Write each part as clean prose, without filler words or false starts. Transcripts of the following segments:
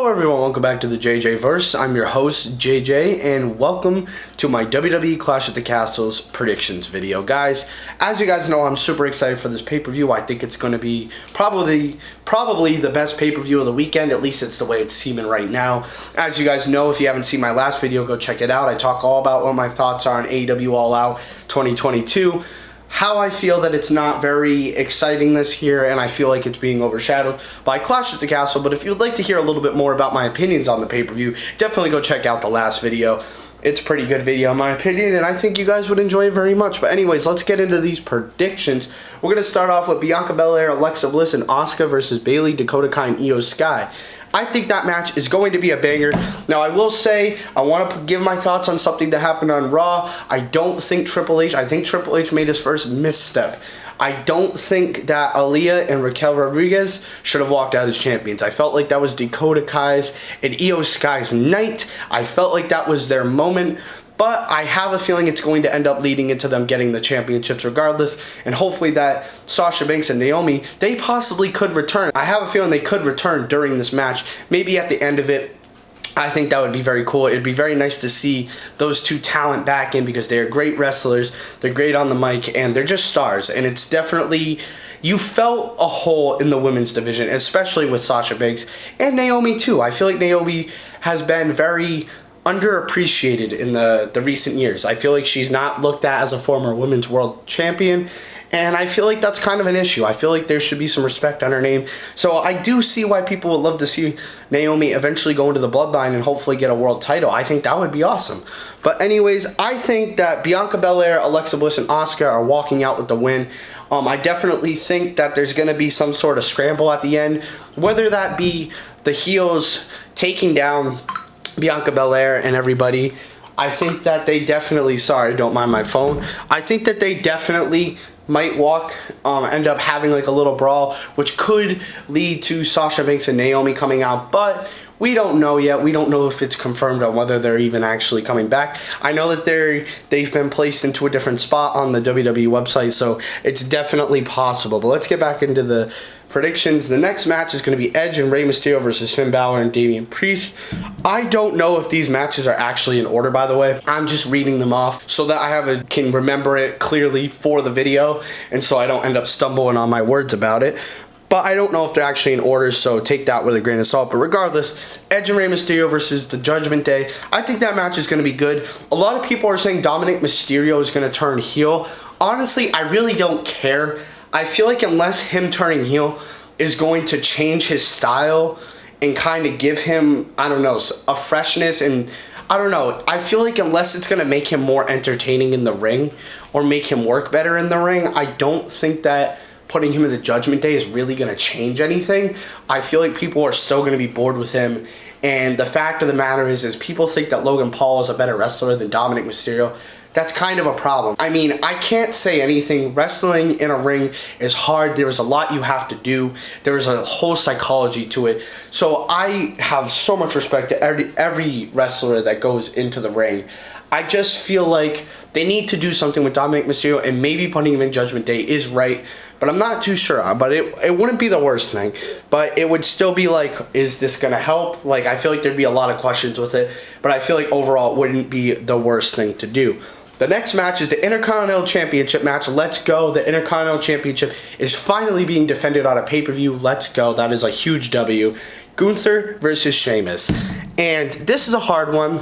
Hello everyone, welcome back to the J.JVerse. I'm your host, JJ, and welcome to my WWE Clash at the Castles predictions video. Guys, as you guys know, I'm super excited for this pay-per-view. I think it's going to be probably the best pay-per-view of the weekend. At least it's the way it's seeming right now. As you guys know, if you haven't seen my last video, go check it out. I talk all about what my thoughts are on AEW All Out 2022. How I feel that it's not very exciting this year, and I feel like it's being overshadowed by Clash at the Castle. But if you'd like to hear a little bit more about my opinions on the pay-per-view, definitely go check out the last video. It's a pretty good video in my opinion, and I think you guys would enjoy it very much. But anyways, let's get into these predictions. We're going to start off with Bianca Belair, Alexa Bliss, and Asuka versus Bayley, Dakota Kai, and Io Sky. I think that match is going to be a banger. Now, I will say, I want to give my thoughts on something that happened on Raw. I think Triple H made his first misstep. I don't think that Aaliyah and Raquel Rodriguez should have walked out as champions. I felt like that was Dakota Kai's and Io Sky's night. I felt like that was their moment. But I have a feeling it's going to end up leading into them getting the championships regardless. And hopefully that Sasha Banks and Naomi, they possibly could return. I have a feeling they could return during this match. Maybe at the end of it. I think that would be very cool. It'd be very nice to see those two talent back in because they're great wrestlers. They're great on the mic and they're just stars. And it's definitely... You felt a hole in the women's division, especially with Sasha Banks and Naomi too. I feel like Naomi has been very underappreciated in the recent years. I feel like she's not looked at as a former women's world champion, and I feel like that's kind of an issue. I feel like there should be some respect on her name. So I do see why people would love to see Naomi eventually go into the bloodline and hopefully get a world title. I think that would be awesome. But anyways, I think that Bianca Belair, Alexa Bliss, and Asuka are walking out with the win. I definitely think that there's going to be some sort of scramble at the end, whether that be the heels taking down Bianca Belair and everybody. I think that they definitely, sorry, don't mind my phone. I think that they definitely might end up having like a little brawl, which could lead to Sasha Banks and Naomi coming out, but we don't know yet. We don't know if it's confirmed on whether they're even actually coming back. I know that they've been placed into a different spot on the WWE website, so it's definitely possible. But let's get back into the predictions. The next match is going to be Edge and Rey Mysterio versus Finn Balor and Damian Priest. I don't know if these matches are actually in order, by the way. I'm just reading them off so that I can remember it clearly for the video, and so I don't end up stumbling on my words about it. But I don't know if they're actually in order, so take that with a grain of salt. But regardless, Edge and Rey Mysterio versus the Judgment Day. I think that match is going to be good. A lot of people are saying Dominic Mysterio is going to turn heel. Honestly, I really don't care. I feel like unless him turning heel is going to change his style and kind of give him, I don't know, a freshness, and I don't know. I feel like unless it's going to make him more entertaining in the ring or make him work better in the ring, I don't think that putting him in the Judgment Day is really going to change anything. I feel like people are still going to be bored with him. And the fact of the matter is people think that Logan Paul is a better wrestler than Dominic Mysterio. That's kind of a problem. I mean, I can't say anything. Wrestling in a ring is hard. There's a lot you have to do. There's a whole psychology to it. So I have so much respect to every wrestler that goes into the ring. I just feel like they need to do something with Dominic Mysterio, and maybe putting him in Judgment Day is right. But I'm not too sure. But it wouldn't be the worst thing. But it would still be like, is this going to help? Like, I feel like there'd be a lot of questions with it. But I feel like overall it wouldn't be the worst thing to do. The next match is the Intercontinental Championship match. Let's go. The Intercontinental Championship is finally being defended on a pay-per-view. Let's go. That is a huge W. Gunther versus Sheamus. And this is a hard one.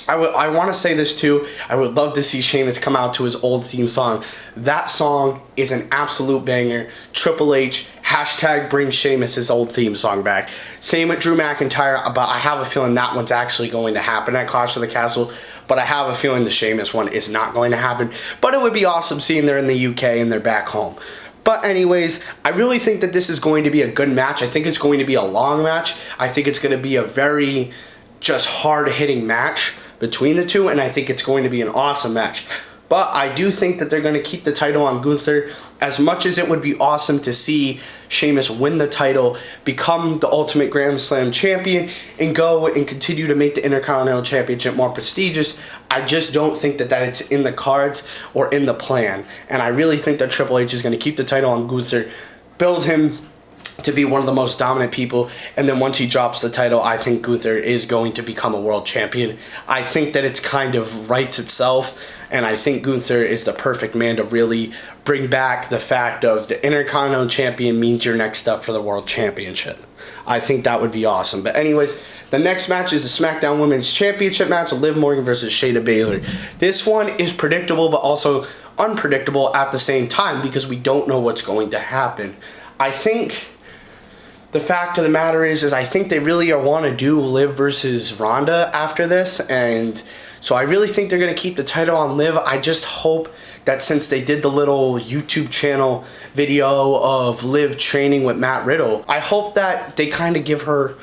I want to say this too. I would love to see Sheamus come out to his old theme song. That song is an absolute banger. Triple H, hashtag bring Sheamus' old theme song back. Same with Drew McIntyre, but I have a feeling that one's actually going to happen at Clash of the Castle. But I have a feeling the Sheamus one is not going to happen. But it would be awesome seeing they're in the UK and they're back home. But anyways, I really think that this is going to be a good match. I think it's going to be a long match. I think it's going to be a very just hard-hitting match between the two, and I think it's going to be an awesome match. But I do think that they're going to keep the title on Gunther. As much as it would be awesome to see Sheamus win the title, become the Ultimate Grand Slam champion, and go and continue to make the Intercontinental Championship more prestigious, I just don't think that it's in the cards or in the plan. And I really think that Triple H is going to keep the title on Gunther, build him to be one of the most dominant people, and then once he drops the title, I think Gunther is going to become a world champion. I think that it's kind of writes itself, and I think Gunther is the perfect man to really bring back the fact of the Intercontinental Champion means you're next up for the World Championship. I think that would be awesome. But anyways, the next match is the SmackDown Women's Championship match of Liv Morgan versus Shayna Baszler. This one is predictable, but also unpredictable at the same time because we don't know what's going to happen. I think the fact of the matter is I think they really want to do Liv versus Ronda after this, and so I really think they're going to keep the title on Liv. I just hope that since they did the little YouTube channel video of Liv training with Matt Riddle, I hope that they kind of give her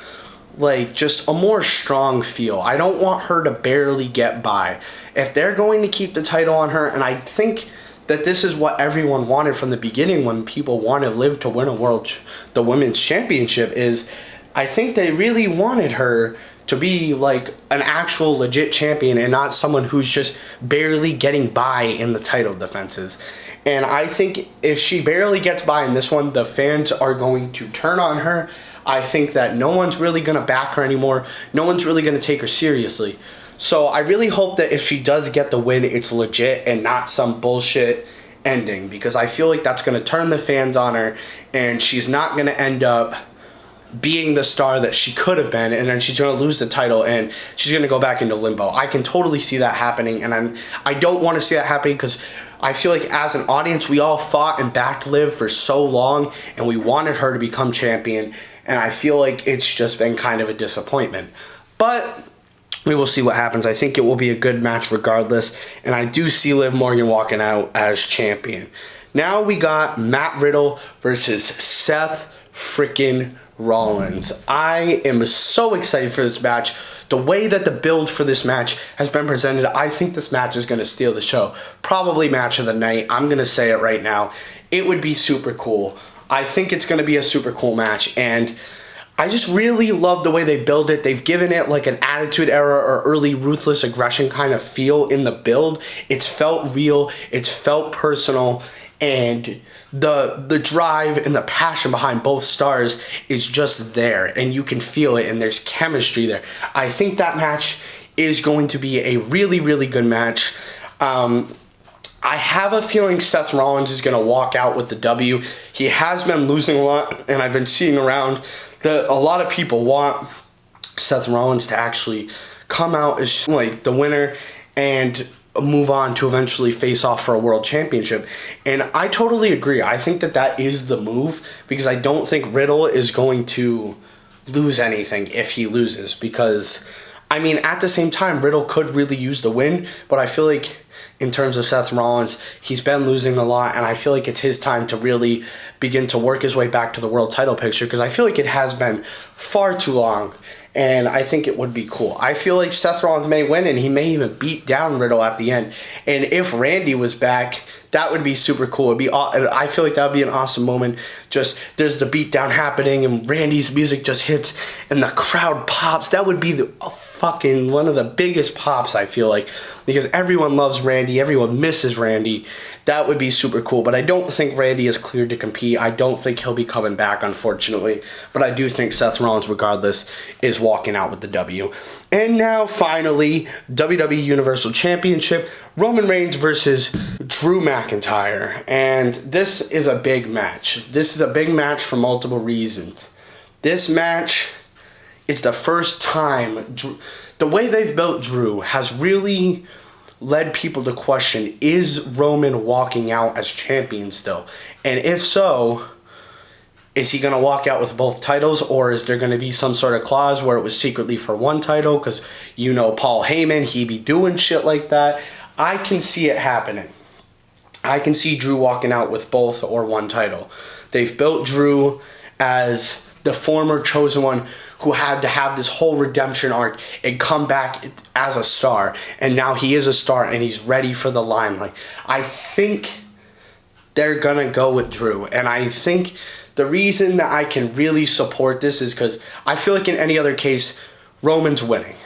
like just a more strong feel. I don't want her to barely get by. If they're going to keep the title on her, and I think that this is what everyone wanted from the beginning when people wanted Liv to win the women's championship, is I think they really wanted her to be like an actual legit champion and not someone who's just barely getting by in the title defenses. And I think if she barely gets by in this one, the fans are going to turn on her. I think that no one's really going to back her anymore. No one's really going to take her seriously. So I really hope that if she does get the win, it's legit and not some bullshit ending, because I feel like that's going to turn the fans on her and she's not going to end up being the star that she could have been, and then she's going to lose the title and she's going to go back into limbo. I can totally see that happening, and I don't want to see that happening because I feel like as an audience we all fought and backed Liv for so long and we wanted her to become champion, and I feel like it's just been kind of a disappointment. But we will see what happens. I think it will be a good match regardless, and I do see Liv Morgan walking out as champion. Now we got Matt Riddle versus Seth freaking Rollins. I am so excited for this match. The way that the build for this match has been presented, I think this match is going to steal the show. Probably match of the night. I'm going to say it right now. It would be super cool. I think it's going to be a super cool match, and I just really love the way they build it. They've given it like an Attitude Era or early Ruthless Aggression kind of feel in the build. It's felt real. It's felt personal. And the drive and the passion behind both stars is just there. And you can feel it, and there's chemistry there. I think that match is going to be a really, really good match. I have a feeling Seth Rollins is going to walk out with the W. He has been losing a lot, and I've been seeing around that a lot of people want Seth Rollins to actually come out as like the winner and move on to eventually face off for a world championship. And I totally agree. I think that that is the move, because I don't think Riddle is going to lose anything if he loses, because I mean at the same time Riddle could really use the win, but I feel like in terms of Seth Rollins, he's been losing a lot, and I feel like it's his time to really begin to work his way back to the world title picture, because I feel like it has been far too long, and I think it would be cool. I feel like Seth Rollins may win, and he may even beat down Riddle at the end. And if Randy was back, that would be super cool. I feel like that would be an awesome moment. Just there's the beatdown happening, and Randy's music just hits, and the crowd pops. That would be fucking one of the biggest pops, I feel like, because everyone loves Randy, everyone misses Randy. That would be super cool, but I don't think Randy is cleared to compete. I don't think he'll be coming back, unfortunately, but I do think Seth Rollins, regardless, is walking out with the W. And now, finally, WWE Universal Championship, Roman Reigns versus Drew McIntyre, and this is a big match. This is a big match for multiple reasons. This match is the first time, the way they've built Drew has really led people to question, is Roman walking out as champion still? And if so, is he going to walk out with both titles, or is there going to be some sort of clause where it was secretly for one title? Because, you know, Paul Heyman, he be doing shit like that. I can see it happening. I can see Drew walking out with both or one title. They've built Drew as the former chosen one who had to have this whole redemption arc and come back as a star. And now he is a star and he's ready for the limelight. I think they're going to go with Drew. And I think the reason that I can really support this is because I feel like in any other case, Roman's winning.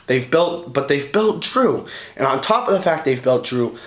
They've built Drew. And on top of the fact they've built Drew,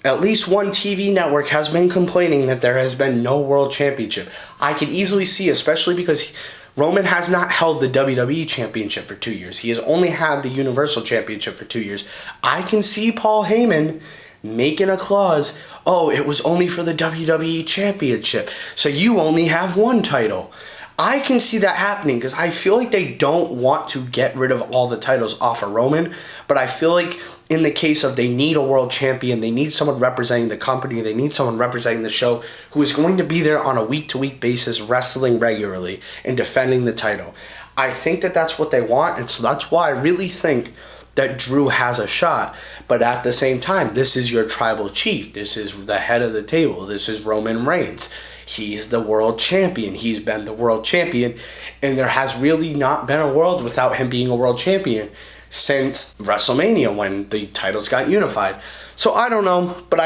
at least one TV network has been complaining that there has been no world championship. I could easily see, especially because Roman has not held the WWE Championship for 2 years. He has only had the Universal Championship for 2 years. I can see Paul Heyman making a clause, oh, it was only for the WWE Championship, so you only have one title. I can see that happening because I feel like they don't want to get rid of all the titles off of Roman, but I feel like in the case of they need a world champion, they need someone representing the company, they need someone representing the show who is going to be there on a week-to-week basis, wrestling regularly and defending the title. I think that that's what they want, and so that's why I really think that Drew has a shot. But at the same time, this is your tribal chief. This is the head of the table. This is Roman Reigns. He's the world champion. He's been the world champion, and there has really not been a world without him being a world champion since WrestleMania when the titles got unified. So I don't know, but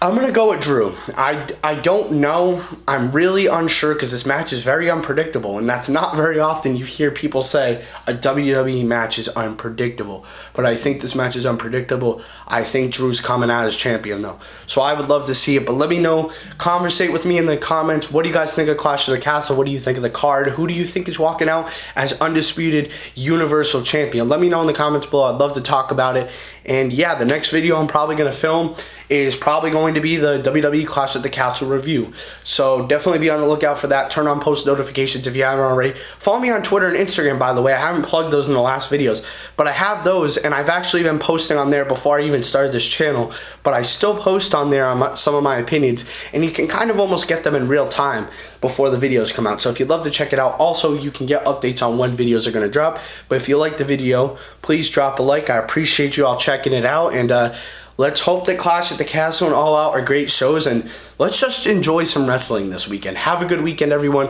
I'm going to go with Drew. I don't know. I'm really unsure because this match is very unpredictable, and that's not very often you hear people say a WWE match is unpredictable. But I think this match is unpredictable. I think Drew's coming out as champion, though. So I would love to see it, but let me know. Conversate with me in the comments. What do you guys think of Clash of the Castle? What do you think of the card? Who do you think is walking out as undisputed Universal Champion? Let me know in the comments below. I'd love to talk about it. And yeah, the next video I'm probably going to film is probably going to be the WWE Clash at the Castle review. So definitely be on the lookout for that. Turn on post notifications if you haven't already. Follow me on Twitter and Instagram, by the way. I haven't plugged those in the last videos, but I have those, and I've actually been posting on there before I even started this channel, but I still post on there on some of my opinions, and you can kind of almost get them in real time before the videos come out. So if you'd love to check it out, also you can get updates on when videos are going to drop. But if you like the video, please drop a like. I appreciate you all checking it out, and let's hope that Clash at the Castle and All Out are great shows, and let's just enjoy some wrestling this weekend. Have a good weekend, everyone,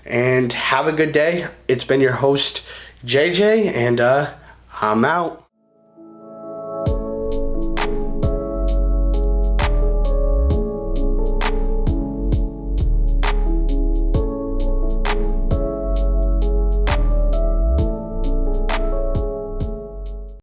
and have a good day. It's been your host, JJ, and I'm out.